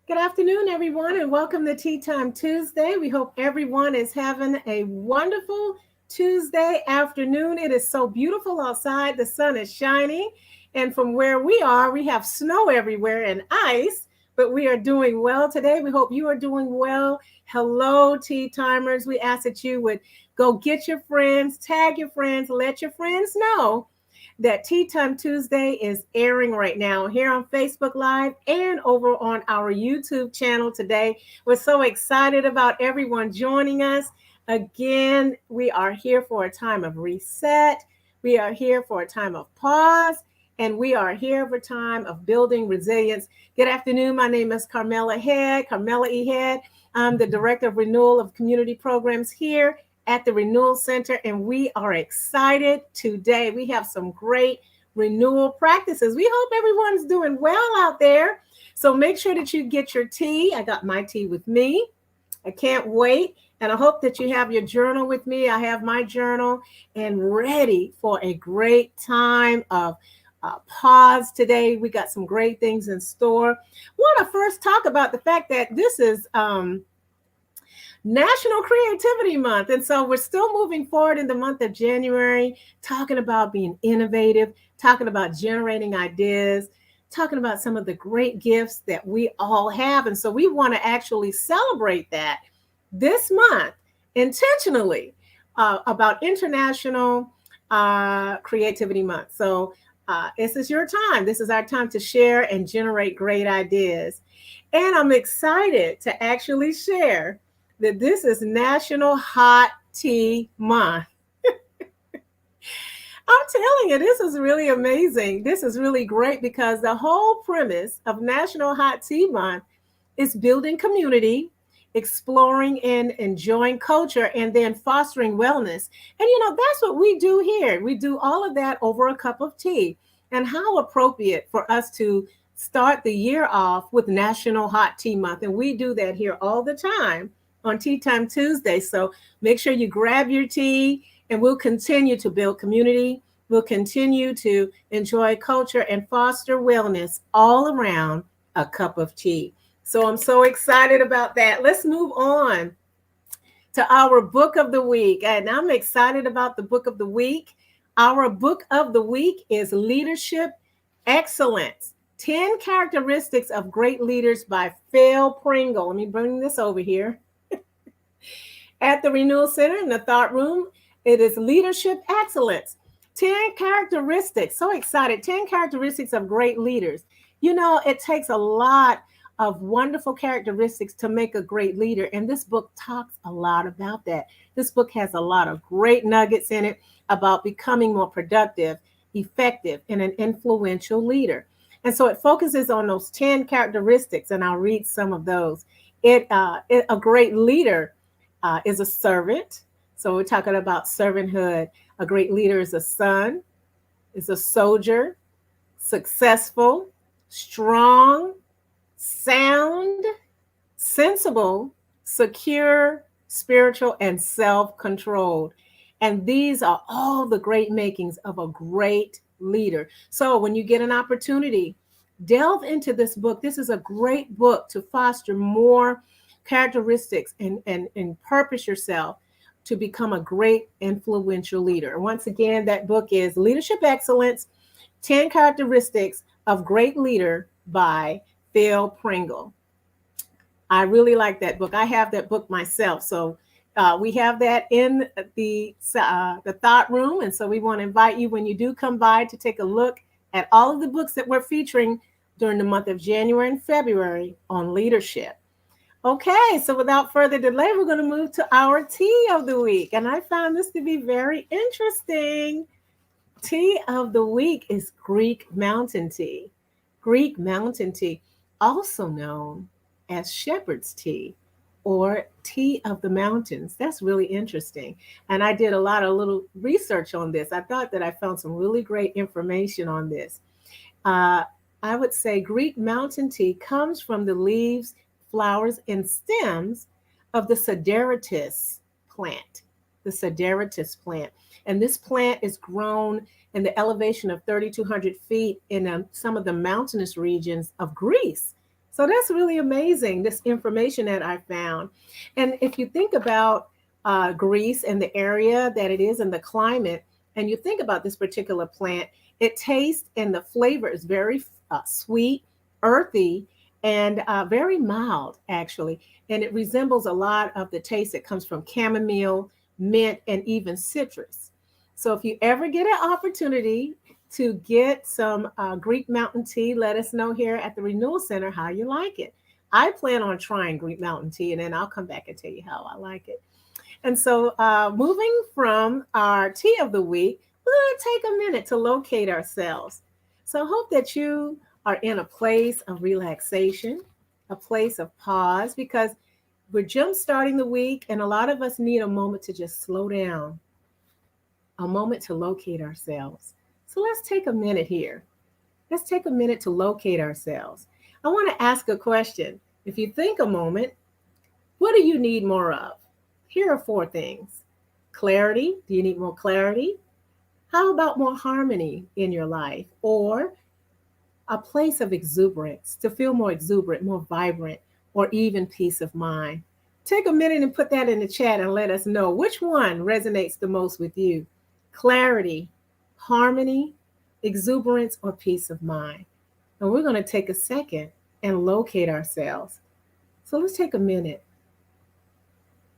Good afternoon, everyone, and welcome to Tea Time Tuesday. We hope everyone is having a wonderful Tuesday afternoon. It is so beautiful outside. The sun is shining. And from where we are, we have snow everywhere and ice, but we are doing well today. We hope you are doing well. Hello, Tea Timers. We ask that you would go get your friends, tag your friends, let your friends know that Tea Time Tuesday is airing right now here on Facebook Live and over on our YouTube channel today. We're so excited about everyone joining us. Again, we are here for a time of reset. We are here for a time of pause. And we are here for a time of building resilience. Good afternoon. My name is Carmela E. Head. I'm the Director of Renewal of Community Programs here at the Renewal Center, and we are excited today. We have some great renewal practices. We hope everyone's doing well out there. So make sure that you get your tea. I got my tea with me. I can't wait. And I hope that you have your journal with me. I have my journal and ready for a great time of pause today. We got some great things in store. I want to first talk about the fact that this is National Creativity Month. And so we're still moving forward in the month of January, talking about being innovative, talking about generating ideas, talking about some of the great gifts that we all have. And so we want to actually celebrate that this month intentionally about International Creativity Month. So this is your time. This is our time to share and generate great ideas. And I'm excited to actually share that this is National Hot Tea Month. I'm telling you, this is really amazing. This is really great because the whole premise of National Hot Tea Month is building community, exploring and enjoying culture, and then fostering wellness. And that's what we do here. We do all of that over a cup of tea. And how appropriate for us to start the year off with National Hot Tea Month. And we do that here all the time on Tea Time Tuesday. So make sure you grab your tea, and we'll continue to build community. We'll continue to enjoy culture and foster wellness all around a cup of tea. So I'm so excited about that. Let's move on to our book of the week. And I'm excited about the book of the week. Our book of the week is Leadership Excellence: 10 Characteristics of Great Leaders by Phil Pringle. Let me bring this over here. At the Renewal Center in the Thought Room, it is Leadership Excellence. 10 characteristics. So excited. 10 characteristics of great leaders. It takes a lot of wonderful characteristics to make a great leader. And this book talks a lot about that. This book has a lot of great nuggets in it about becoming more productive, effective, and an influential leader. And so it focuses on those 10 characteristics, and I'll read some of those. A great leader is a servant. So we're talking about servanthood. A great leader is a son, is a soldier, successful, strong, sound, sensible, secure, spiritual, and self-controlled. And these are all the great makings of a great leader. So when you get an opportunity, delve into this book. This is a great book to foster more characteristics and purpose yourself to become a great influential leader. Once again, that book is Leadership Excellence: 10 Characteristics of Great Leader by Phil Pringle. I really like that book. I have that book myself. So we have that in the Thought Room. And so we want to invite you, when you do come by, to take a look at all of the books that we're featuring during the month of January and February on leadership. Okay, so without further delay, we're going to move to our tea of the week. And I found this to be very interesting. Tea of the week is Greek mountain tea. Greek mountain tea, also known as shepherd's tea or tea of the mountains. That's really interesting. And I did a lot of little research on this. I thought that I found some really great information on this. I would say Greek mountain tea comes from the leaves, flowers, and stems of the Sideratus plant. The Sideratus plant. And this plant is grown in the elevation of 3,200 feet in some of the mountainous regions of Greece. So that's really amazing, this information that I found. And if you think about Greece and the area that it is and the climate, and you think about this particular plant, it tastes and the flavor is very sweet, earthy, and very mild, actually. And it resembles a lot of the taste that comes from chamomile, mint, and even citrus. So if you ever get an opportunity to get some Greek mountain tea, let us know here at the Renewal Center how you like it. I plan on trying Greek mountain tea, and then I'll come back and tell you how I like it. And so, moving from our tea of the week, we're going to take a minute to locate ourselves. So, I hope that you are in a place of relaxation, a place of pause, because we're jump starting the week, and a lot of us need a moment to just slow down, a moment to locate ourselves. So, let's take a minute here. Let's take a minute to locate ourselves. I want to ask a question. If you think a moment, what do you need more of? Here are four things. Clarity. Do you need more clarity? How about more harmony in your life? Or a place of exuberance, to feel more exuberant, more vibrant, or even peace of mind? Take a minute and put that in the chat and let us know which one resonates the most with you. Clarity, harmony, exuberance, or peace of mind. And we're going to take a second and locate ourselves. So let's take a minute.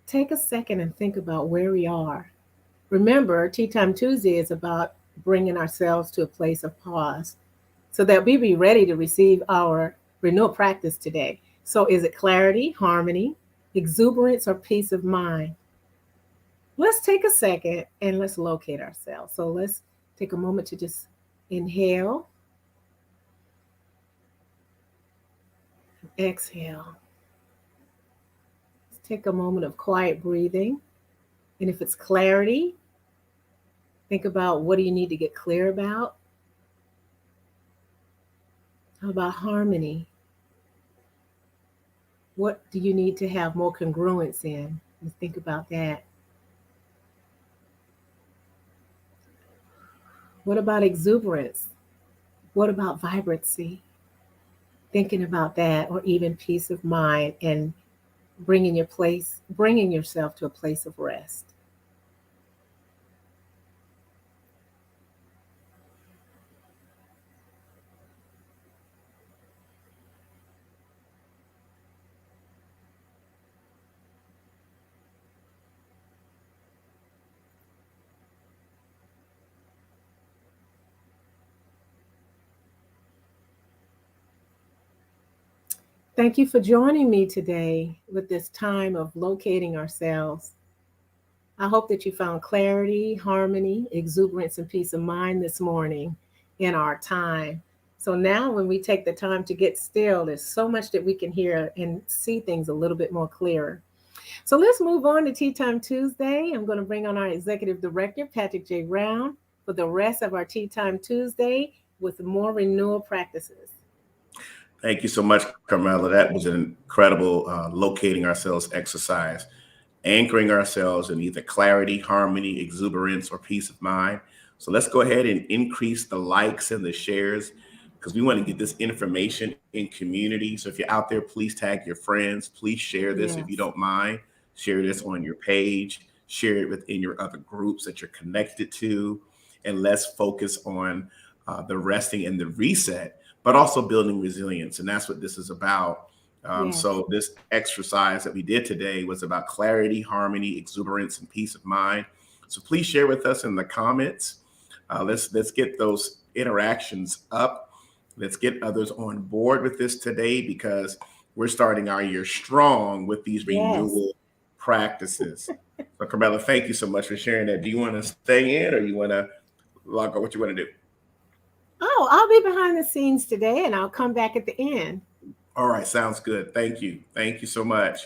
Take a second and think about where we are. Remember, Tea Time Tuesday is about bringing ourselves to a place of pause so that we be ready to receive our renewal practice today. So, is it clarity, harmony, exuberance, or peace of mind? Let's take a second and let's locate ourselves. So, let's take a moment to just inhale, exhale. Let's take a moment of quiet breathing. And if it's clarity, think about what do you need to get clear about? How about harmony? What do you need to have more congruence in? And think about that. What about exuberance? What about vibrancy? Thinking about that, or even peace of mind and bringing yourself to a place of rest. Thank you for joining me today with this time of locating ourselves. I hope that you found clarity, harmony, exuberance, and peace of mind this morning in our time. So now, when we take the time to get still, there's so much that we can hear and see things a little bit more clearer. So let's move on to Tea Time Tuesday. I'm going to bring on our executive director, Patrick J. Brown, for the rest of our Tea Time Tuesday with more renewal practices. Thank you so much, Carmela. That was an incredible locating ourselves exercise, anchoring ourselves in either clarity, harmony, exuberance, or peace of mind. So let's go ahead and increase the likes and the shares because we want to get this information in community. So if you're out there, please tag your friends. Please share this if you don't mind. Share this on your page. Share it within your other groups that you're connected to. And let's focus on the resting and the reset, but also building resilience. And that's what this is about. So this exercise that we did today was about clarity, harmony, exuberance, and peace of mind. So please share with us in the comments. Let's get those interactions up. Let's get others on board with this today because we're starting our year strong with these renewal practices. So Carmela, thank you so much for sharing that. Do you want to stay in or you want to log on? What you want to do? Oh, I'll be behind the scenes today and I'll come back at the end. All right, sounds good. Thank you. Thank you so much.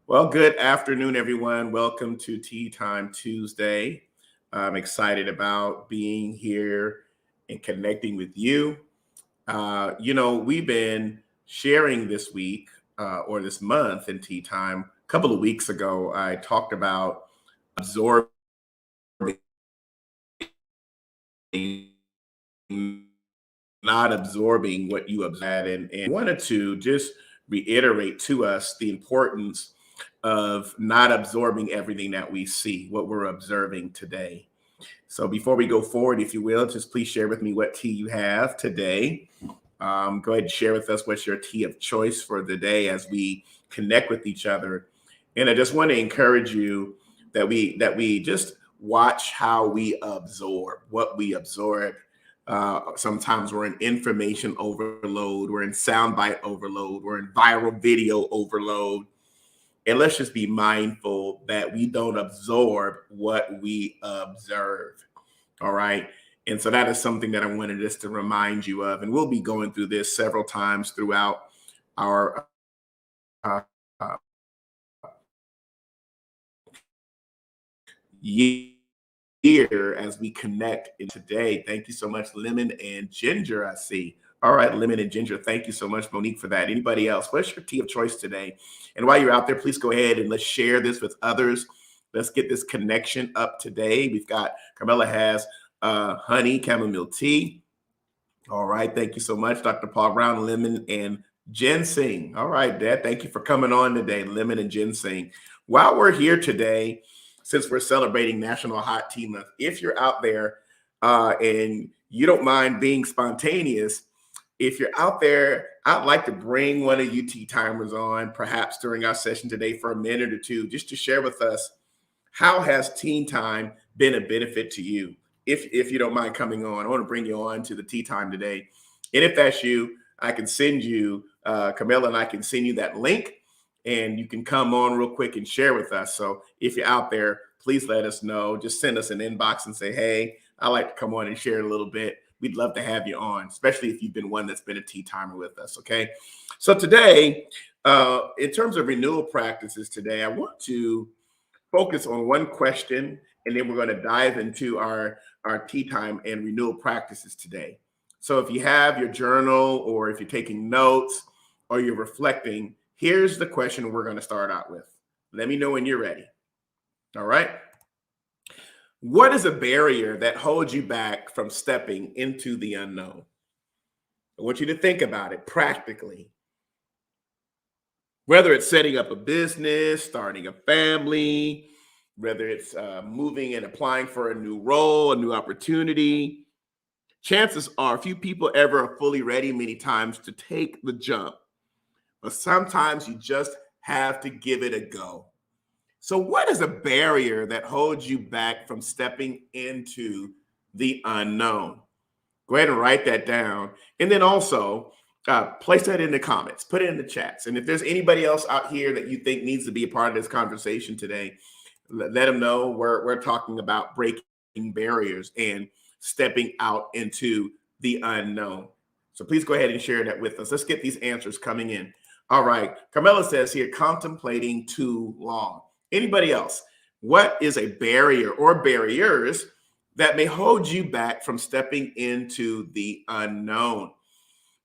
Well, good afternoon, everyone. Welcome to Tea Time Tuesday. I'm excited about being here and connecting with you. We've been sharing this week or this month in Tea Time. A couple of weeks ago, I talked about absorbing not absorbing what you observe. And wanted to just reiterate to us the importance of not absorbing everything that we see, what we're observing today. So before we go forward, if you will, just please share with me what tea you have today. Go ahead and share with us what's your tea of choice for the day as we connect with each other. And I just want to encourage you that we just watch how we absorb what we absorb. Sometimes we're in information overload, we're in soundbite overload, we're in viral video overload. And let's just be mindful that we don't absorb what we observe. All right. And so that is something that I wanted just to remind you of. And we'll be going through this several times throughout our uh, uh, year as we connect in today. Thank you so much, Lemon and Ginger. I see. All right, Lemon and Ginger. Thank you so much, Monique, for that. Anybody else? What's your tea of choice today? And while you're out there, please go ahead and let's share this with others. Let's get this connection up today. We've got Carmela has honey chamomile tea. All right. Thank you so much, Dr. Paul Brown, lemon and ginseng. All right, Dad. Thank you for coming on today, lemon and ginseng. While we're here today, since we're celebrating National Hot Tea Month, if you're out there and you don't mind being spontaneous, if you're out there, I'd like to bring one of you tea timers on, perhaps during our session today for a minute or two, just to share with us how has tea time been a benefit to you. If you don't mind coming on, I want to bring you on to the tea time today. And if that's you, I can send you, Camilla and I can send you that link and you can come on real quick and share with us. So if you're out there, please let us know. Just send us an inbox and say, hey, I'd like to come on and share a little bit. We'd love to have you on, especially if you've been one that's been a tea timer with us, okay? So today, in terms of renewal practices today, I want to focus on one question, and then we're going to dive into our tea time and renewal practices today. So if you have your journal or if you're taking notes or you're reflecting, here's the question we're going to start out with. Let me know when you're ready. All right. What is a barrier that holds you back from stepping into the unknown? I want you to think about it practically. Whether it's setting up a business, starting a family, whether it's moving and applying for a new role, a new opportunity, chances are few people ever are fully ready many times to take the jump. But sometimes you just have to give it a go. So what is a barrier that holds you back from stepping into the unknown? Go ahead and write that down. And then also place that in the comments, put it in the chats. And if there's anybody else out here that you think needs to be a part of this conversation today, let them know we're talking about breaking barriers and stepping out into the unknown. So please go ahead and share that with us. Let's get these answers coming in. All right. Carmela says here, contemplating too long. Anybody else? What is a barrier or barriers that may hold you back from stepping into the unknown?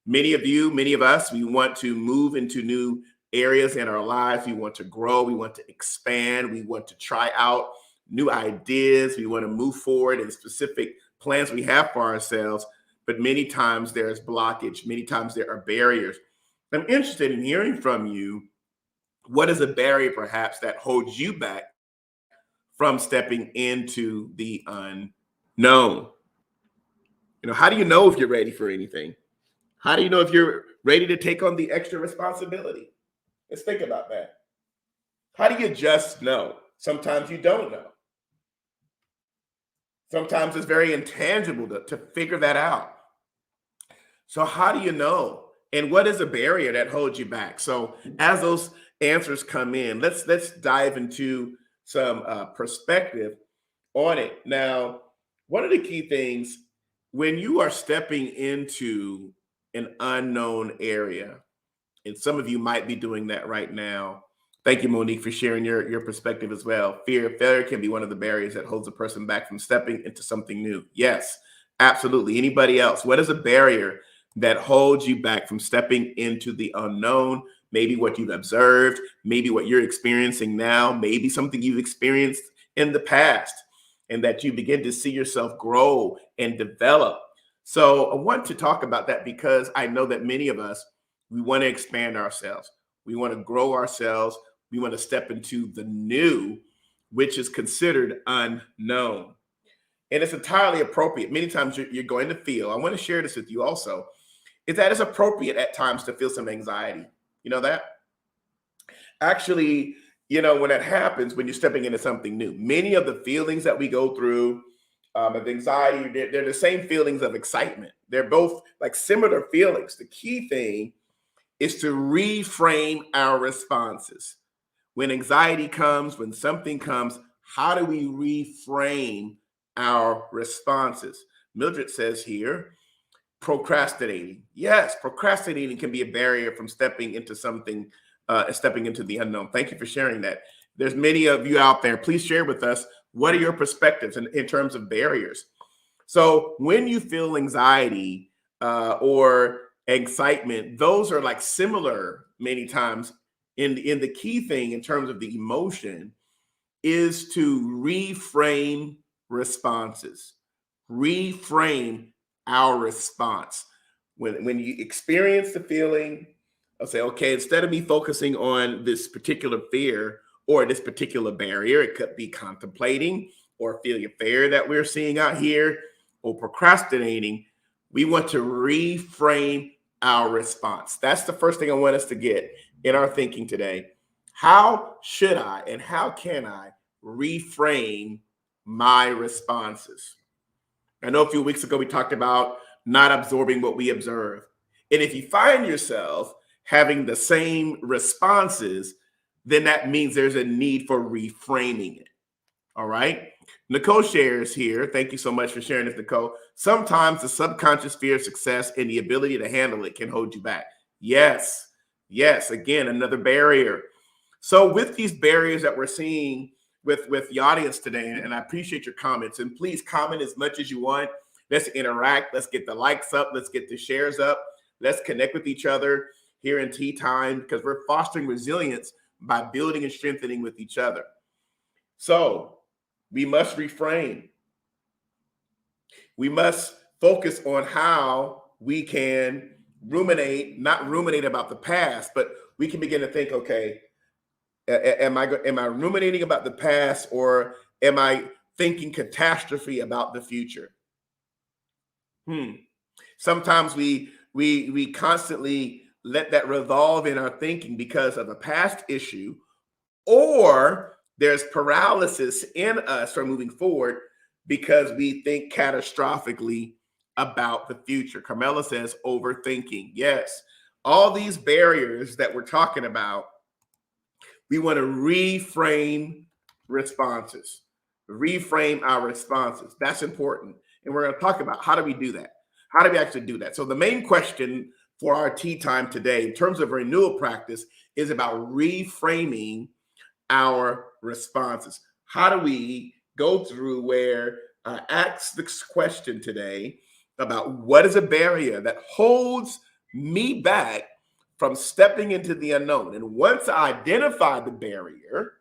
Many of you, many of us, we want to move into new areas in our lives. We want to grow. We want to expand. We want to try out new ideas. We want to move forward in specific plans we have for ourselves. But many times there's blockage. Many times there are barriers. I'm interested in hearing from you. What is a barrier perhaps that holds you back from stepping into the unknown? You know, how do you know if you're ready for anything? How do you know if you're ready to take on the extra responsibility? Let's think about that. How do you just know? Sometimes you don't know. Sometimes it's very intangible to figure that out. So how do you know? And what is a barrier that holds you back? So as those answers come in, let's dive into some perspective on it. Now, one of the key things when you are stepping into an unknown area, and some of you might be doing that right now. Thank you, Monique, for sharing your perspective as well. Fear of failure can be one of the barriers that holds a person back from stepping into something new. Yes, absolutely. Anybody else? What is a barrier that holds you back from stepping into the unknown? Maybe what you've observed, maybe what you're experiencing now, maybe something you've experienced in the past, and that you begin to see yourself grow and develop. So I want to talk about that because I know that many of us, we want to expand ourselves. We want to grow ourselves. We want to step into the new, which is considered unknown. And it's entirely appropriate. Many times you're going to feel, I want to share this with you also, is that it's appropriate at times to feel some anxiety. You know that? Actually, when that happens, when you're stepping into something new, many of the feelings that we go through of anxiety, they're the same feelings of excitement. They're both like similar feelings. The key thing is to reframe our responses. When anxiety comes, when something comes, how do we reframe our responses? Mildred says here, procrastinating. Yes, procrastinating can be a barrier from stepping into something, stepping into the unknown. Thank you for sharing that. There's many of you out there. Please share with us, what are your perspectives in terms of barriers? So when you feel anxiety or excitement, those are like similar many times. In the key thing in terms of the emotion is to reframe responses. Reframe our response. When you experience the feeling, I'll say, okay, instead of me focusing on this particular fear or this particular barrier, it could be contemplating or feeling a fear that we're seeing out here or procrastinating. We want to reframe our response. That's the first thing I want us to get in our thinking today. How should I and how can I reframe my responses? I know a few weeks ago we talked about not absorbing what we observe. And if you find yourself having the same responses, then that means there's a need for reframing it. All right. Nicole shares here. Thank you so much for sharing this, Nicole. Sometimes the subconscious fear of success and the ability to handle it can hold you back. Yes. Yes. Again, another barrier. So with these barriers that we're seeing with the audience today, and I appreciate your comments, and please comment as much as you want. Let's interact. Let's get the likes up. Let's get the shares up. Let's connect with each other here in Tea Time because we're fostering resilience by building and strengthening with each other. So we must reframe. We must focus on how we can not ruminate about the past, but we can begin to think, okay, am I ruminating about the past, or am I thinking catastrophe about the future? Sometimes we constantly let that revolve in our thinking because of a past issue, or there's paralysis in us from moving forward because we think catastrophically about the future. Carmela says overthinking. Yes, all these barriers that we're talking about, we want to reframe responses, reframe our responses. That's important. And we're going to talk about how do we do that? How do we actually do that? So the main question for our tea time today in terms of renewal practice is about reframing our responses. How do we go through where I ask this question today about what is a barrier that holds me back from stepping into the unknown? And once I identify the barrier,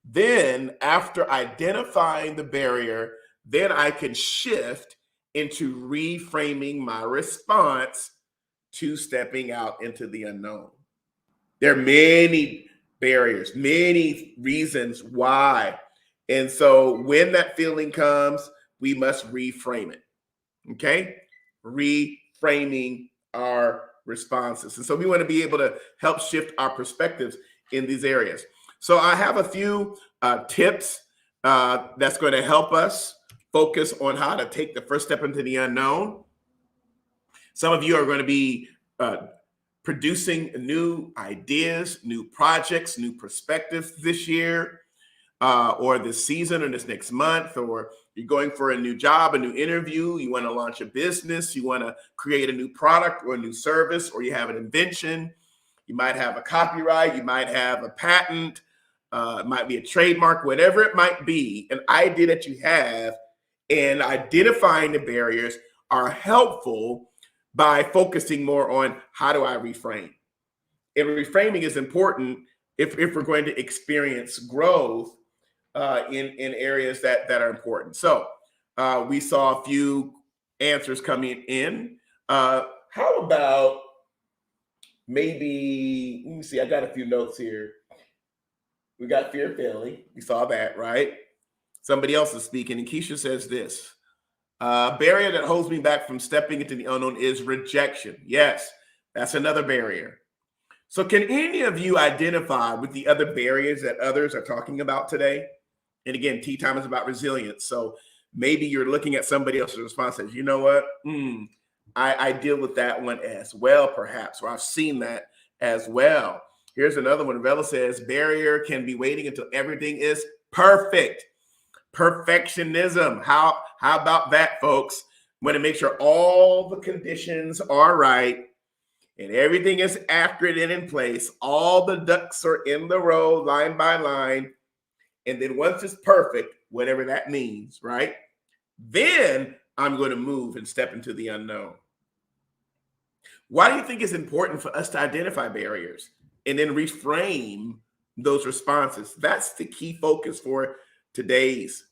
then after identifying the barrier, then I can shift into reframing my response to stepping out into the unknown. There are many barriers, many reasons why. And so when that feeling comes, we must reframe it. Okay? Reframing our responses. And so we want to be able to help shift our perspectives in these areas. So I have a few tips that's going to help us focus on how to take the first step into the unknown. Some of you are going to be producing new ideas, new projects, new perspectives this year, or this season, or this next month, or you're going for a new job, a new interview, you want to launch a business, you want to create a new product or a new service, or you have an invention, you might have a copyright, you might have a patent, it might be a trademark, whatever it might be, an idea that you have, and identifying the barriers are helpful by focusing more on how do I reframe. And reframing is important if we're going to experience growth in areas that are important. So we saw a few answers coming in. How about maybe, let me see, I got a few notes here. We got fear of failing. We saw that, right? Somebody else is speaking, and Keisha says this. Barrier that holds me back from stepping into the unknown is rejection. Yes, that's another barrier. So can any of you identify with the other barriers that others are talking about today? And again, tea time is about resilience. So maybe you're looking at somebody else's response as, you know what? I deal with that one as well, perhaps, or I've seen that as well. Here's another one. Vela says, barrier can be waiting until everything is perfect. Perfectionism. How about that, folks? Want to make sure all the conditions are right and everything is accurate and in place. All the ducks are in the row, line by line. And then once it's perfect, whatever that means, right? Then I'm going to move and step into the unknown. Why do you think it's important for us to identify barriers and then reframe those responses? That's the key focus for today's.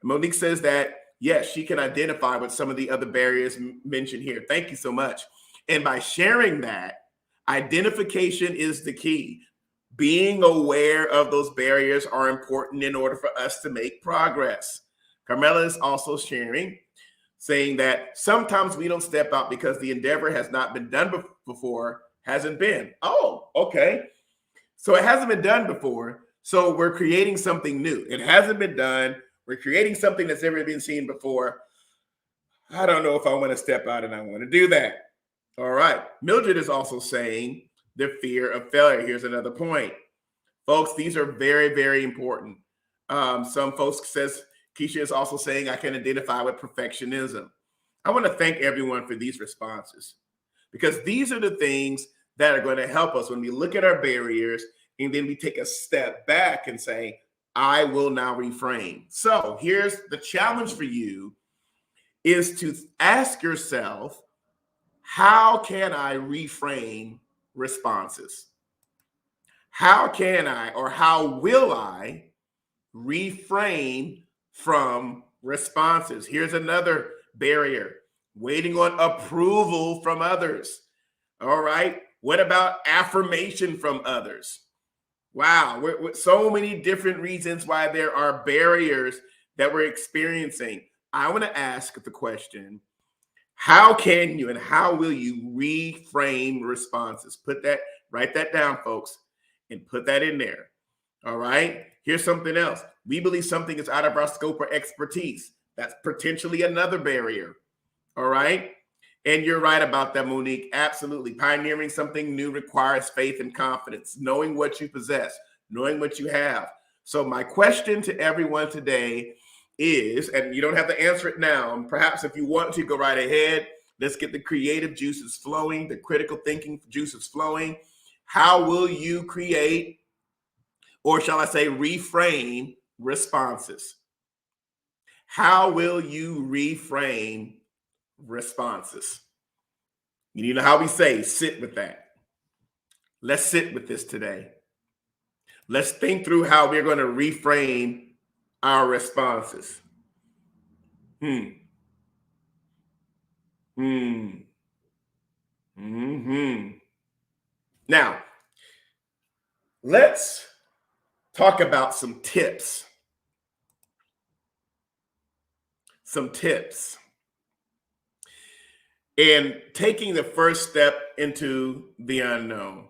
Monique says that, yes, she can identify with some of the other barriers mentioned here. Thank you so much. And by sharing that, identification is the key. Being aware of those barriers are important in order for us to make progress. Carmela is also sharing, saying that sometimes we don't step out because the endeavor has not been done before, hasn't been. Oh, okay. So it hasn't been done before. So we're creating something new. It hasn't been done. We're creating something that's never been seen before. I don't know if I want to step out and I want to do that. All right. Mildred is also saying the fear of failure. Here's another point. Folks, these are very, very important. Some folks says, Keisha is also saying I can identify with perfectionism. I want to thank everyone for these responses because these are the things that are going to help us when we look at our barriers and then we take a step back and say, I will now reframe. So here's the challenge for you is to ask yourself, how can I reframe responses? How can I, or how will I reframe from responses? Here's another barrier, waiting on approval from others. All right. What about affirmation from others? Wow. With so many different reasons why there are barriers that we're experiencing. I want to ask the question, how can you and how will you reframe responses? Write that down, folks, and put that in there. All right. Here's something else. We believe something is out of our scope or expertise. That's potentially another barrier. All right. And you're right about that, Monique. Absolutely. Pioneering something new requires faith and confidence, knowing what you possess, knowing what you have. So my question to everyone today is, and you don't have to answer it now, perhaps if you want to, go right ahead. Let's get the creative juices flowing, the critical thinking juices flowing. How will you create, or shall I say, reframe responses? How will you reframe responses? You know how we say, sit with that. Let's sit with this today. Let's think through how we're going to reframe our responses. Now, let's talk about some tips. Some tips. And taking the first step into the unknown.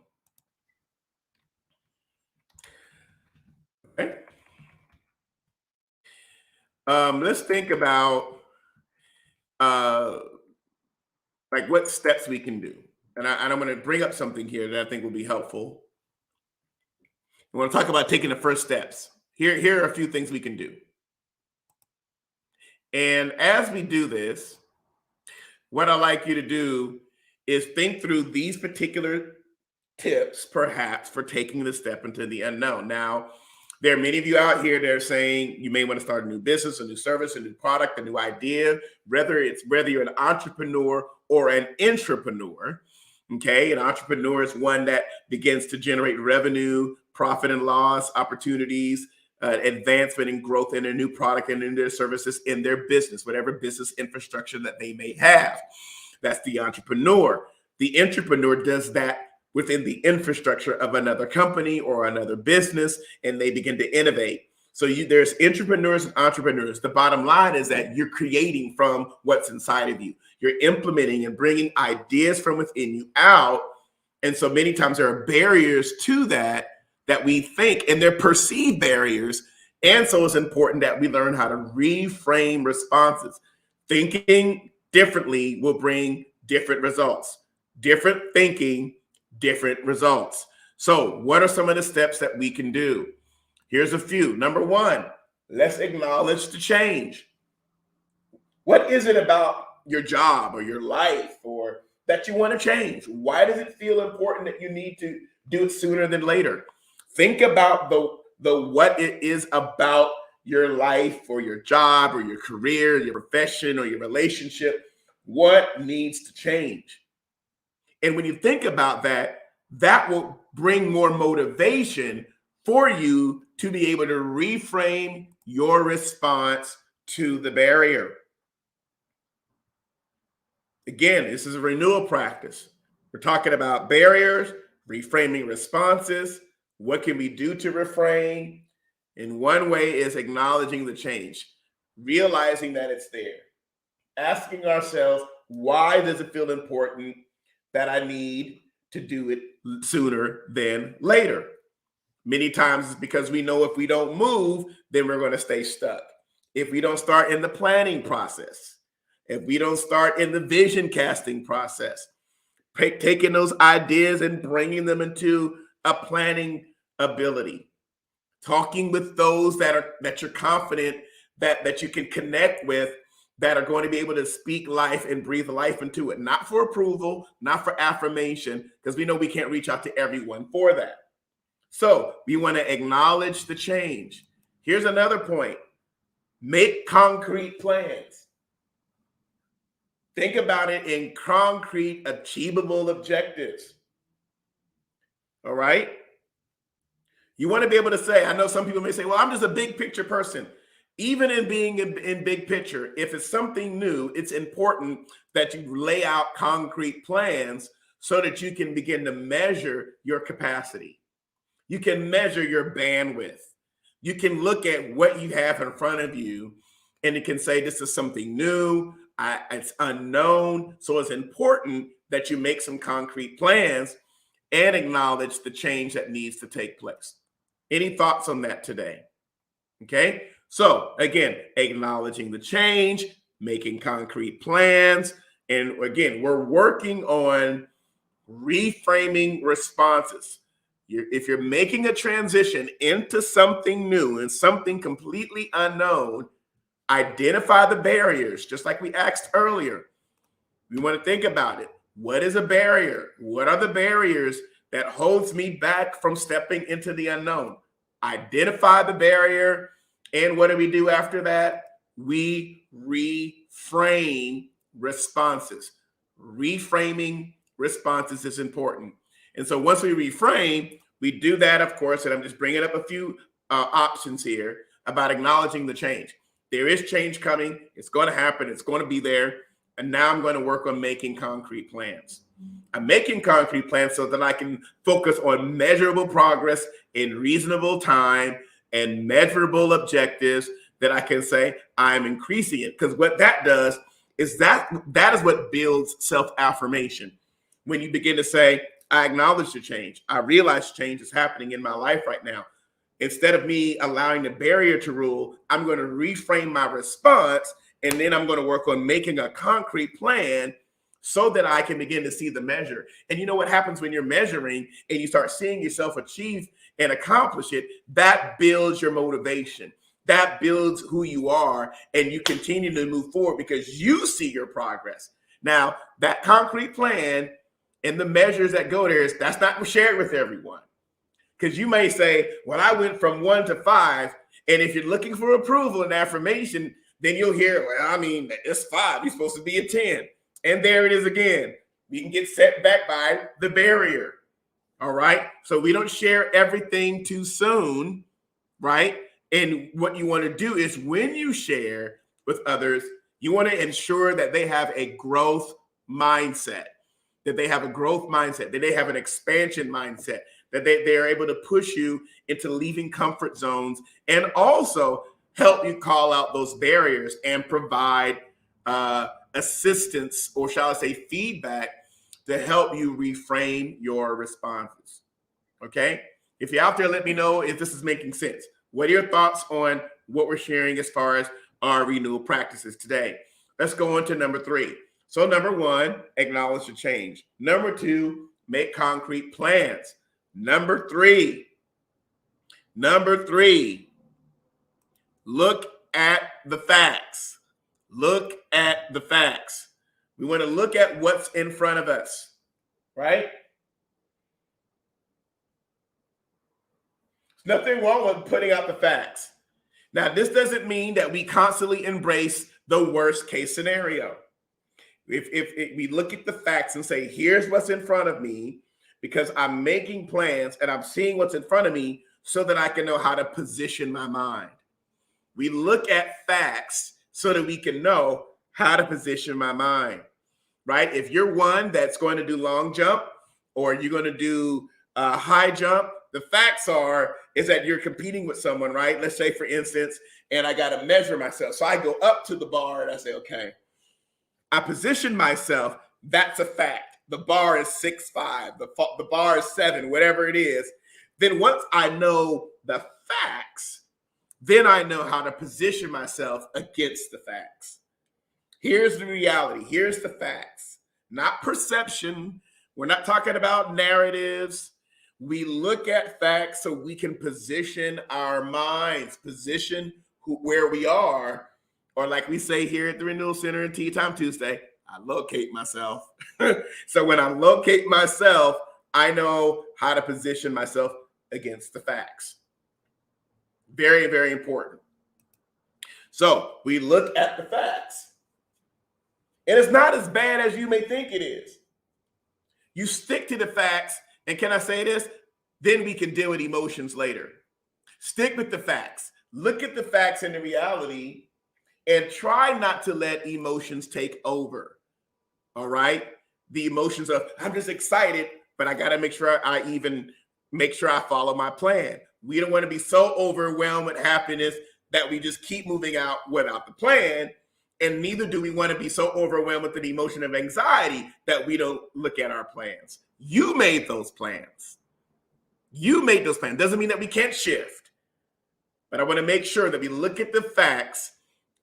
Okay. Let's think about like what steps we can do. And I'm going to bring up something here that I think will be helpful. We want to talk about taking the first steps. Here are a few things we can do. And as we do this, what I'd like you to do is think through these particular tips, perhaps, for taking the step into the unknown. Now, there are many of you out here that are saying you may want to start a new business, a new service, a new product, a new idea, whether you're an entrepreneur or an intrapreneur. Okay, an entrepreneur is one that begins to generate revenue, profit and loss, opportunities, advancement and growth in their new product and in their services in their business, whatever business infrastructure that they may have. That's the entrepreneur. The entrepreneur does that within the infrastructure of another company or another business, and they begin to innovate. So there's entrepreneurs and entrepreneurs. The bottom line is that you're creating from what's inside of you. You're implementing and bringing ideas from within you out. And so many times there are barriers to that we think, and they're perceived barriers. And so it's important that we learn how to reframe responses. Thinking differently will bring different results. Different thinking, different results. So what are some of the steps that we can do? Here's a few. Number one, let's acknowledge the change. What is it about your job or your life or that you want to change? Why does it feel important that you need to do it sooner than later? Think about the what it is about your life or your job or your career, your profession or your relationship. What needs to change? And when you think about that, that will bring more motivation for you to be able to reframe your response to the barrier. Again, this is a renewal practice. We're talking about barriers, reframing responses. What can we do to reframe? And one way is acknowledging the change, realizing that it's there, asking ourselves, why does it feel important that I need to do it sooner than later? Many times it's because we know if we don't move, then we're going to stay stuck. If we don't start in the planning process, if we don't start in the vision casting process, taking those ideas and bringing them into a planning ability, talking with those that you're confident that you can connect with, that are going to be able to speak life and breathe life into it, not for approval, not for affirmation, because we know we can't reach out to everyone for that. So we want to acknowledge the change. Here's another point. Make concrete plans. Think about it in concrete, achievable objectives. All right? You want to be able to say, I know some people may say, well, I'm just a big picture person. Even in being in big picture, if it's something new, it's important that you lay out concrete plans so that you can begin to measure your capacity. You can measure your bandwidth. You can look at what you have in front of you, and it can say, this is something new, it's unknown. So it's important that you make some concrete plans and acknowledge the change that needs to take place. Any thoughts on that today? Okay. So again, acknowledging the change, making concrete plans. And again, we're working on reframing responses. If you're making a transition into something new and something completely unknown, identify the barriers, just like we asked earlier. We want to think about it. What is a barrier? What are the barriers that holds me back from stepping into the unknown? Identify the barrier. And what do we do after that? We reframe responses. Reframing responses is important. And so once we reframe, we do that, of course, and I'm just bringing up a few options here about acknowledging the change. There is change coming. It's going to happen. It's going to be there. And now I'm going to work on making concrete plans. I'm making concrete plans so that I can focus on measurable progress in reasonable time and measurable objectives that I can say I'm increasing it. Because what that does is that is what builds self-affirmation. When you begin to say, I acknowledge the change. I realize change is happening in my life right now. Instead of me allowing the barrier to rule, I'm going to reframe my response, and then I'm going to work on making a concrete plan so that I can begin to see the measure. And you know what happens when you're measuring and you start seeing yourself achieve and accomplish it? That builds your motivation. That builds who you are, and you continue to move forward because you see your progress. Now, that concrete plan and the measures that go there, that's not shared with everyone. Because you may say, well, I went from 1 to 5. And if you're looking for approval and affirmation, then you'll hear, well, I mean, it's 5. You're supposed to be a 10. And there it is again. We can get set back by the barrier. All right. So we don't share everything too soon. Right. And what you want to do is when you share with others, you want to ensure that they have a growth mindset, that they have a growth mindset, that they have an expansion mindset, that they are able to push you into leaving comfort zones and also help you call out those barriers and provide assistance, or shall I say feedback, to help you reframe your responses. Okay? If you're out there, let me know if this is making sense. What are your thoughts on what we're sharing as far as our renewal practices today? Let's go on to number 3. So number 1, acknowledge the change. Number 2, make concrete plans. Number 3, look at the facts. Look at the facts. We want to look at what's in front of us, right? There's nothing wrong with putting out the facts. Now, this doesn't mean that we constantly embrace the worst case scenario. If we look at the facts and say, here's what's in front of me, because I'm making plans and I'm seeing what's in front of me so that I can know how to position my mind. We look at facts so that we can know how to position my mind, right? If you're one that's going to do long jump or you're going to do high jump, the facts is that you're competing with someone, right? Let's say, for instance, and I got to measure myself. So I go up to the bar and I say, okay, I position myself. That's a fact. The bar is 6'5", the bar is 7, whatever it is. Then once I know the facts, then I know how to position myself against the facts. Here's the reality. Here's the facts, not perception. We're not talking about narratives. We look at facts so we can position our minds, position where we are, or like we say here at the Renewal Center in Tea Time Tuesday, I locate myself. So when I locate myself, I know how to position myself against the facts. Very, very important. So we look at the facts. And it's not as bad as you may think it is. You stick to the facts, and can I say this? Then we can deal with emotions later. Stick with the facts. Look at the facts and the reality, and try not to let emotions take over. All right? The emotions of, I'm just excited, but I got to make sure I follow my plan. We don't want to be so overwhelmed with happiness that we just keep moving out without the plan. And neither do we want to be so overwhelmed with the emotion of anxiety that we don't look at our plans. You made those plans. Doesn't mean that we can't shift. But I want to make sure that we look at the facts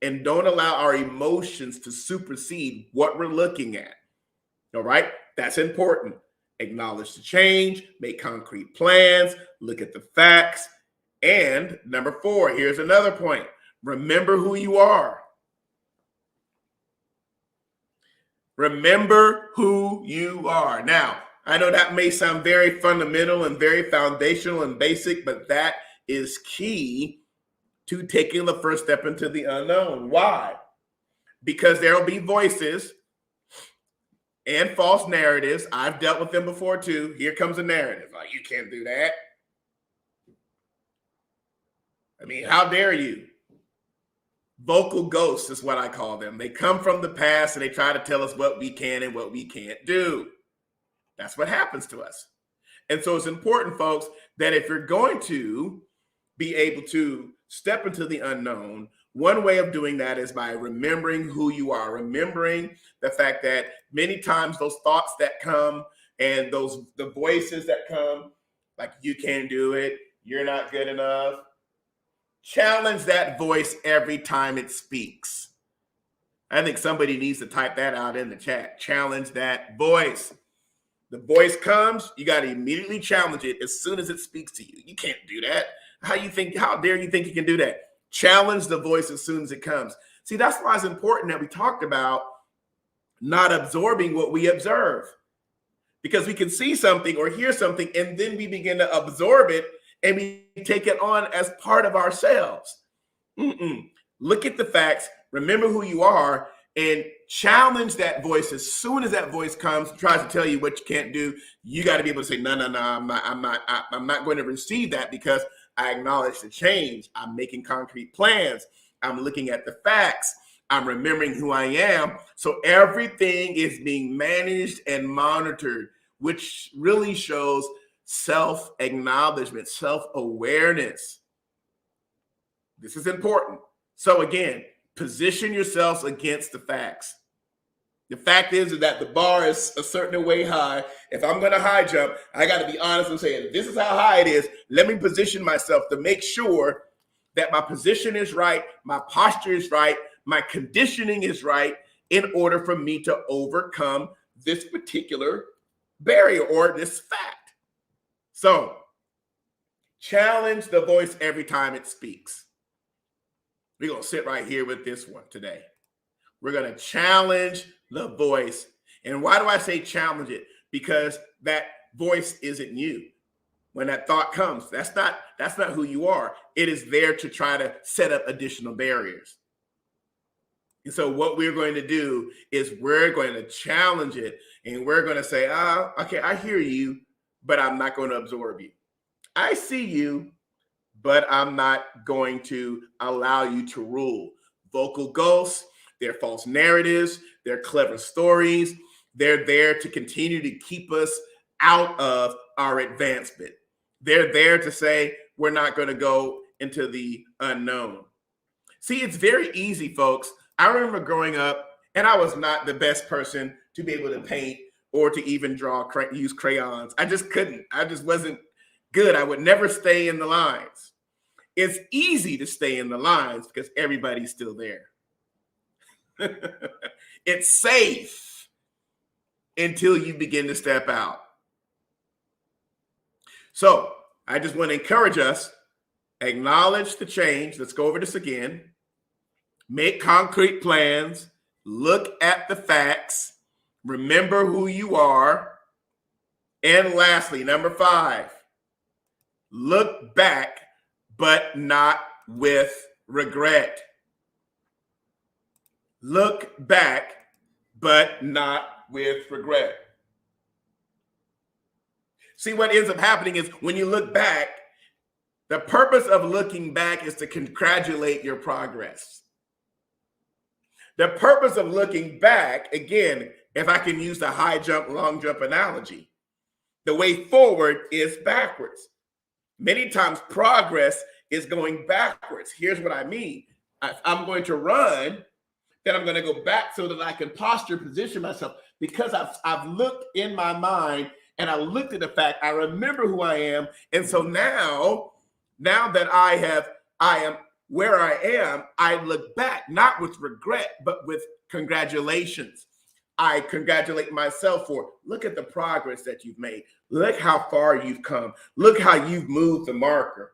and don't allow our emotions to supersede what we're looking at. All right? That's important. Acknowledge the change, make concrete plans, look at the facts. And number 4, here's another point. Remember who you are. Remember who you are. Now, I know that may sound very fundamental and very foundational and basic, but that is key to taking the first step into the unknown. Why? Because there will be voices and false narratives. I've dealt with them before too. Here comes a narrative. Like, you can't do that. I mean, how dare you? Vocal ghosts is what I call them. They come from the past and they try to tell us what we can and what we can't do. That's what happens to us. And so it's important, folks, that if you're going to be able to step into the unknown, one way of doing that is by remembering who you are, remembering the fact that many times those thoughts that come and the voices that come, like, you can't do it, you're not good enough, challenge that voice every time it speaks. I think somebody needs to type that out in the chat. Challenge that voice. The voice comes, you got to immediately challenge it as soon as it speaks to you. You can't do that. How dare you think you can do that? Challenge the voice as soon as it comes. See, that's why it's important that we talked about not absorbing what we observe. Because we can see something or hear something, and then we begin to absorb it, and we take it on as part of ourselves. Look at the facts, remember who you are, and challenge that voice as soon as that voice comes, tries to tell you what you can't do. You got to be able to say, no, I'm not going to receive that because I acknowledge the change. I'm making concrete plans. I'm looking at the facts. I'm remembering who I am. So everything is being managed and monitored, which really shows self-acknowledgement, self-awareness. This is important. So again, position yourselves against the facts. The fact is that the bar is a certain way high. If I'm going to high jump, I got to be honest and say, this is how high it is. Let me position myself to make sure that my position is right, my posture is right, my conditioning is right in order for me to overcome this particular barrier or this fact. So, challenge the voice every time it speaks. We're going to sit right here with this one today. We're going to challenge the voice. And why do I say challenge it? Because that voice isn't you. When that thought comes, that's not who you are. It is there to try to set up additional barriers. And so what we're going to do is we're going to challenge it, and we're going to say, okay, I hear you, but I'm not going to absorb you. I see you, but I'm not going to allow you to rule. Vocal ghosts, they're false narratives, they're clever stories. They're there to continue to keep us out of our advancement. They're there to say, we're not going to go into the unknown. See, it's very easy, folks. I remember growing up, and I was not the best person to be able to paint or to even use crayons. I just couldn't. I just wasn't good. I would never stay in the lines. It's easy to stay in the lines because everybody's still there. It's safe until you begin to step out. So I just want to encourage us, acknowledge the change. Let's go over this again. Make concrete plans. Look at the facts. Remember who you are. And lastly, number 5, look back, but not with regret. Look back, but not with regret. See, what ends up happening is when you look back, the purpose of looking back is to congratulate your progress. The purpose of looking back, again, if I can use the high jump, long jump analogy, the way forward is backwards. Many times progress is going backwards. Here's what I mean. If I'm going to run, then I'm going to go back so that I can posture position myself, because I've looked in my mind and I looked at the fact, I remember who I am. And so now that I am where I am, I look back, not with regret, but with congratulations. I congratulate myself for, look at the progress that you've made. Look how far you've come. Look how you've moved the marker.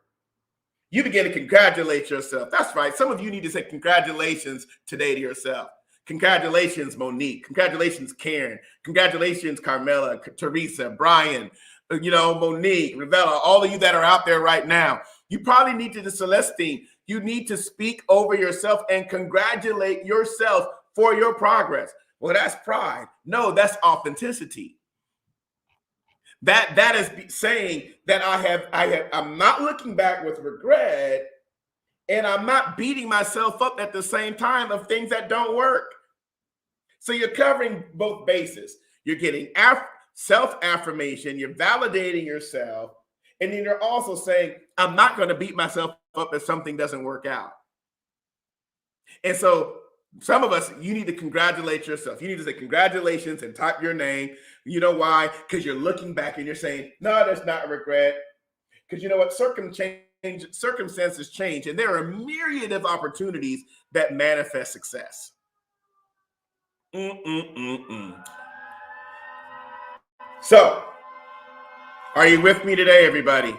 You begin to congratulate yourself. That's right. Some of you need to say congratulations today to yourself. Congratulations, Monique. Congratulations, Karen. Congratulations, Carmela, Teresa, Brian, Monique, Ravella, all of you that are out there right now. You probably need to, Celestine, you need to speak over yourself and congratulate yourself for your progress. Well, that's pride. No, that's authenticity. That is saying that I'm not looking back with regret, and I'm not beating myself up at the same time of things that don't work. So you're covering both bases. You're getting self-affirmation, you're validating yourself, and then you're also saying, I'm not going to beat myself up if something doesn't work out. And so some of us, you need to congratulate yourself. You need to say congratulations and type your name. You know why? Because you're looking back and you're saying, no, there's not a regret. Because you know what? Circumstances change, and there are a myriad of opportunities that manifest success. So, are you with me today, everybody?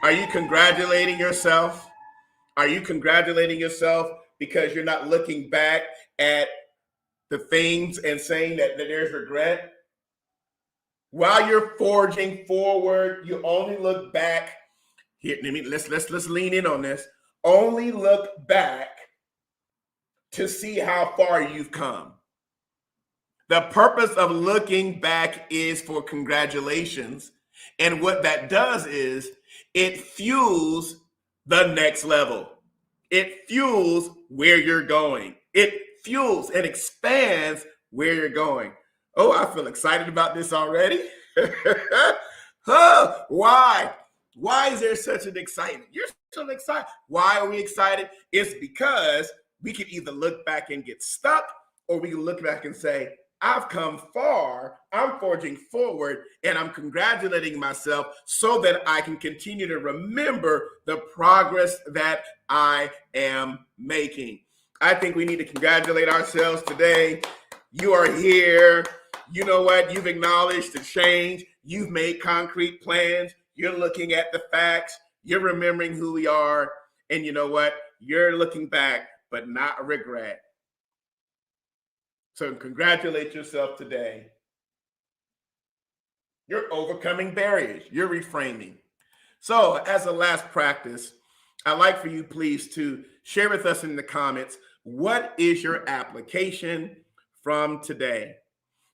Are you congratulating yourself? Are you congratulating yourself because you're not looking back at the things and saying that there's regret? While you're forging forward, you only look back. Here, let's lean in on this. Only look back to see how far you've come. The purpose of looking back is for congratulations. And what that does is it fuels the next level. It fuels where you're going. It fuels and expands where you're going. Oh, I feel excited about this already. Huh, why? Why is there such an excitement? You're so excited. Why are we excited? It's because we can either look back and get stuck, or we can look back and say, I've come far, I'm forging forward, and I'm congratulating myself so that I can continue to remember the progress that I am making. I think we need to congratulate ourselves today. You are here. You know what? You've acknowledged the change. You've made concrete plans. You're looking at the facts. You're remembering who we are. And you know what? You're looking back, but not regret. So congratulate yourself today. You're overcoming barriers. You're reframing. So as a last practice, I'd like for you, please, to share with us in the comments, what is your application from today?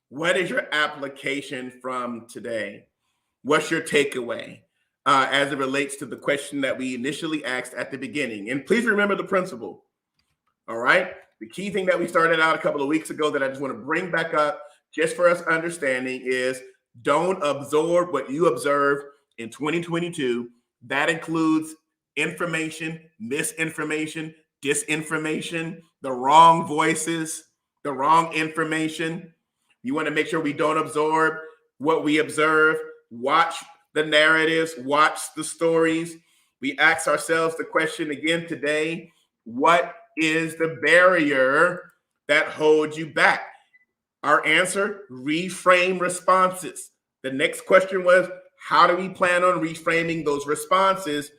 What is your application from today? What's your takeaway as it relates to the question that we initially asked at the beginning? And please remember the principle. All right. The key thing that we started out a couple of weeks ago that I just want to bring back up just for us understanding is don't absorb what you observe in 2022. That includes information, misinformation, disinformation, the wrong voices, the wrong information. You want to make sure we don't absorb what we observe. Watch the narratives, watch the stories. We ask ourselves the question again today, what is the barrier that holds you back? Our answer, reframe responses. The next question was, how do we plan on reframing those responses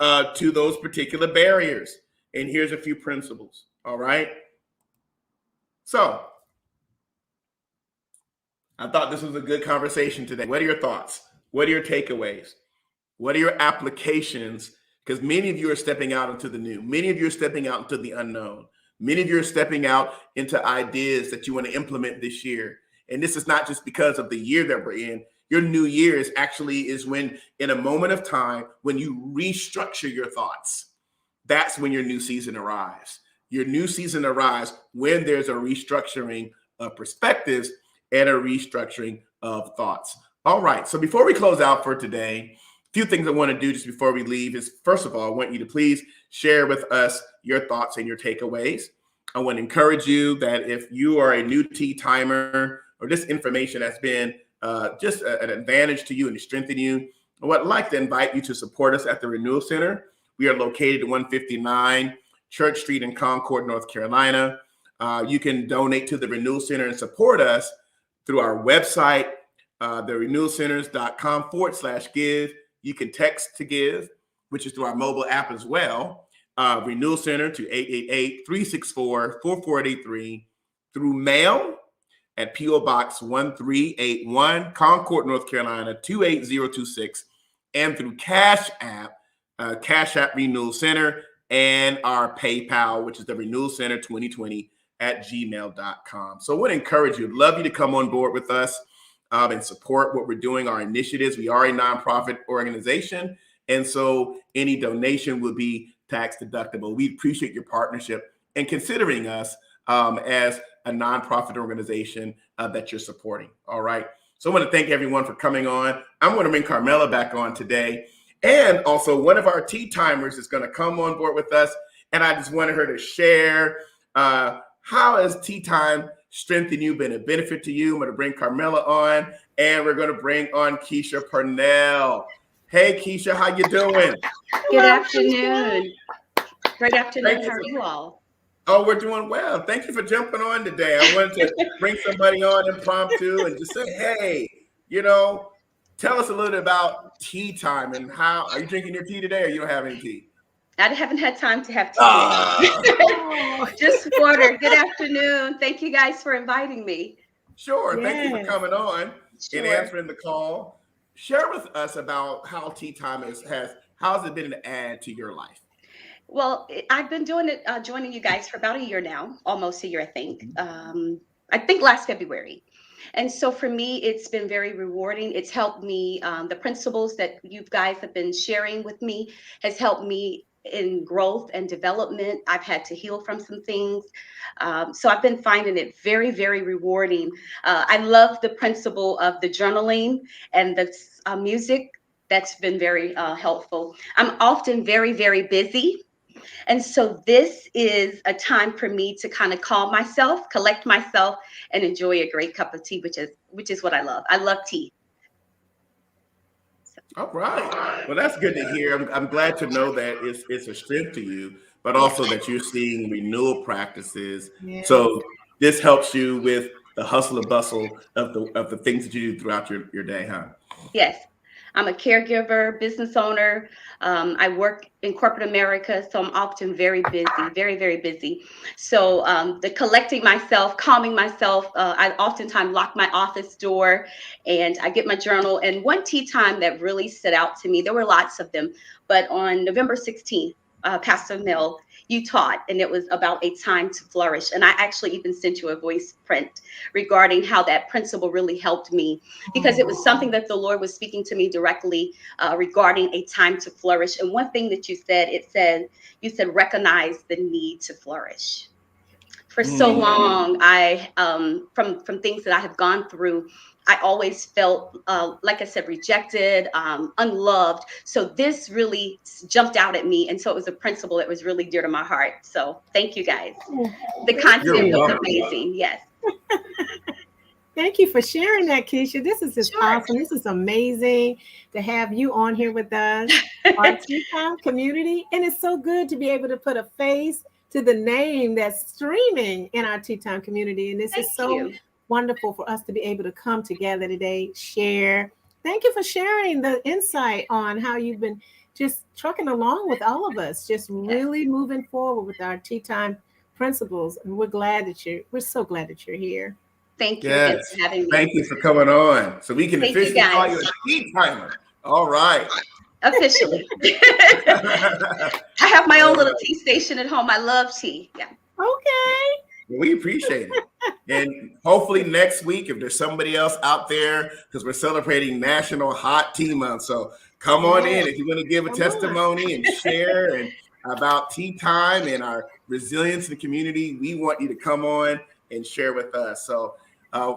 to those particular barriers? And here's a few principles, all right? So I thought this was a good conversation today. What are your thoughts? What are your takeaways? What are your applications? Because many of you are stepping out into the new. Many of you are stepping out into the unknown. Many of you are stepping out into ideas that you want to implement this year. And this is not just because of the year that we're in. Your new year is when, in a moment of time, when you restructure your thoughts, that's when your new season arrives. Your new season arrives when there's a restructuring of perspectives and a restructuring of thoughts. All right. So before we close out for today, a few things I want to do just before we leave is, first of all, I want you to please share with us your thoughts and your takeaways. I want to encourage you that if you are a new tea timer or this information has been just an advantage to you and to strengthen you, I would like to invite you to support us at the Renewal Center. We are located at 159 Church Street in Concord, North Carolina. You can donate to the Renewal Center and support us through our website, therenewalcenters.com/give. You can text to give, which is through our mobile app as well. Renewal Center to 888-364-4483, through mail at P.O. Box 1381, Concord, North Carolina 28026, and through Cash App Renewal Center, and our PayPal, which is the Renewal Center 2020 at gmail.com. So I would encourage you, love you to come on board with us and support what we're doing, our initiatives. We are a nonprofit organization, and so any donation will be tax deductible. We appreciate your partnership and considering us as a nonprofit organization that you're supporting. All right. So I want to thank everyone for coming on. I'm going to bring Carmela back on today. And also one of our tea timers is going to come on board with us. And I just wanted her to share how has tea time strengthened you, been a benefit to you. I'm going to bring Carmela on, and we're going to bring on Keisha Purnell. Hey, Keisha, how you doing? Good afternoon. Great afternoon. How are you all? Oh, we're doing well. Thank you for jumping on today. I wanted to bring somebody on impromptu and just say, hey, tell us a little bit about tea time and how, are you drinking your tea today or you don't have any tea? I haven't had time to have tea. Just water. Good afternoon. Thank you guys for inviting me. Sure. Yes. Thank you for coming on and answering the call. Share with us about how tea time how has it been an add to your life? Well, I've been doing it, joining you guys for about a year now, almost a year, I think last February. And so for me, it's been very rewarding. It's helped me. The principles that you guys have been sharing with me has helped me in growth and development. I've had to heal from some things. So I've been finding it very, very rewarding. I love the principle of the journaling and the music. That's been very helpful. I'm often very, very busy. And so this is a time for me to kind of calm myself, collect myself, and enjoy a great cup of tea, which is what I love. I love tea. All right. Well, that's good to hear. I'm glad to know that it's a strength to you, but Yes. also that you're seeing renewal practices. Yeah. So this helps you with the hustle and bustle of the things that you do throughout your day, huh? Yes. I'm a caregiver, business owner. I work in corporate America, so I'm often very busy, very, very busy. So the collecting myself, calming myself, I oftentimes lock my office door and I get my journal. And one tea time that really stood out to me, there were lots of them, but on November 16th, Pastor Mill, you taught, and it was about a time to flourish. And I actually even sent you a voice print regarding how that principle really helped me, because it was something that the Lord was speaking to me directly regarding a time to flourish. And one thing that you said, you said, recognize the need to flourish. For so long, I from things that I have gone through, I always felt, like I said, rejected, unloved. So this really jumped out at me, and so it was a principle that was really dear to my heart. So thank you guys. The content was amazing. Yes. Thank you for sharing that, Keisha. This is just Sure. awesome. This is amazing to have you on here with us, our Tea Time community. And it's so good to be able to put a face to the name that's streaming in our Tea Time community. And this Thank is so you. wonderful for us to be able to come together today, share. Thank you for sharing the insight on how you've been just trucking along with all of us, just really moving forward with our Tea Time principles. And we're so glad that you're here. Thank you again Yes. for having me. Thank you for coming on. So we can Thank you, officially call guys. you a tea timer. All right. Officially. I have my own little tea station at home. I love tea. Yeah. Okay. We appreciate it. And hopefully next week, if there's somebody else out there, because we're celebrating National Hot Tea Month. So come on in if you want to give a testimony and share and about tea time and our resilience in the community. We want you to come on and share with us. So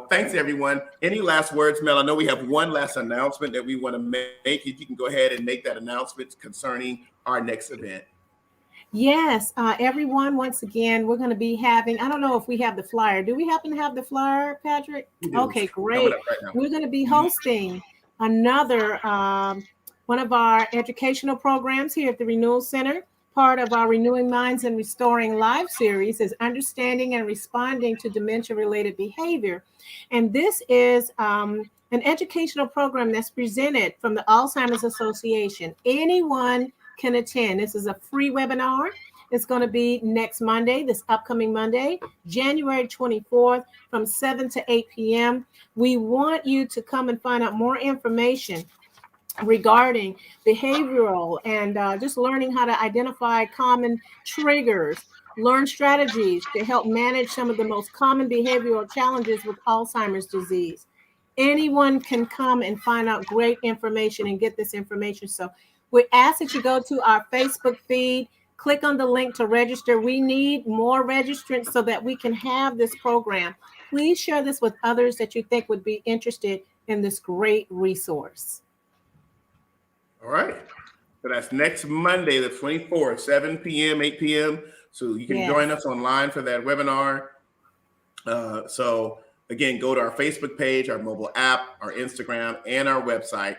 thanks, everyone. Any last words, Mel? I know we have one last announcement that we want to make. If you can go ahead and make that announcement concerning our next event. Yes, everyone, once again, we're going to be having, I don't know if we have the flyer. Do we happen to have the flyer, Patrick? We do. Okay, Coming great. up right now. We're going to be hosting another one of our educational programs here at the Renewal Center. Part of our Renewing Minds and Restoring Life series is understanding and responding to dementia-related behavior. And this is an educational program that's presented from the Alzheimer's Association. Anyone can attend. This is a free webinar. It's going to be next Monday, this upcoming Monday, January 24th from 7 to 8 p.m. We want you to come and find out more information regarding behavioral and just learning how to identify common triggers, learn strategies to help manage some of the most common behavioral challenges with Alzheimer's disease. Anyone can come and find out great information and get this information. So we ask that you go to our Facebook feed, click on the link to register. We need more registrants so that we can have this program. Please share this with others that you think would be interested in this great resource. All right. So that's next Monday, the 24th, 7 p.m., 8 p.m. So you can join us online for that webinar. So again, go to our Facebook page, our mobile app, our Instagram, and our website.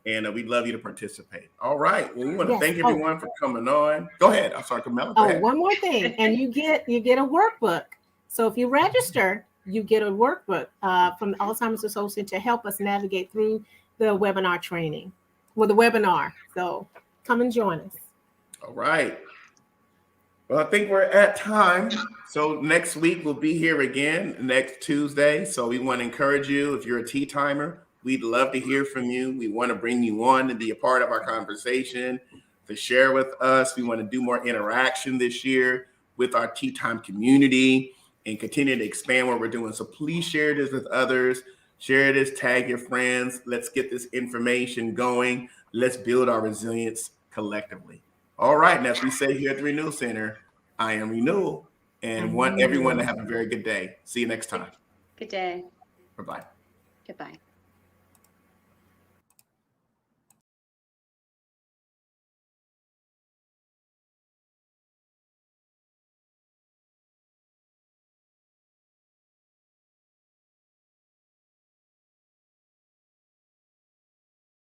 And we'd love you to participate. All right. Well, we want to thank everyone for coming on. Go ahead. I'm sorry, Camilla. Go ahead. One more thing. And you get a workbook. So if you register, you get a workbook from the Alzheimer's Association to help us navigate through the webinar training. With the webinar. So come and join us. All right. Well, I think we're at time. So next week we'll be here again next Tuesday. So we want to encourage you, if you're a tea timer, we'd love to hear from you. We want to bring you on to be a part of our conversation, to share with us. We want to do more interaction this year with our tea time community. and continue to expand what we're doing. So please share this with others. Share this, tag your friends. Let's get this information going. Let's build our resilience collectively. All right. And as we say here at the Renewal Center, I am Renewal and want everyone to have a very good day. See you next time. Good day. Bye-bye. Goodbye.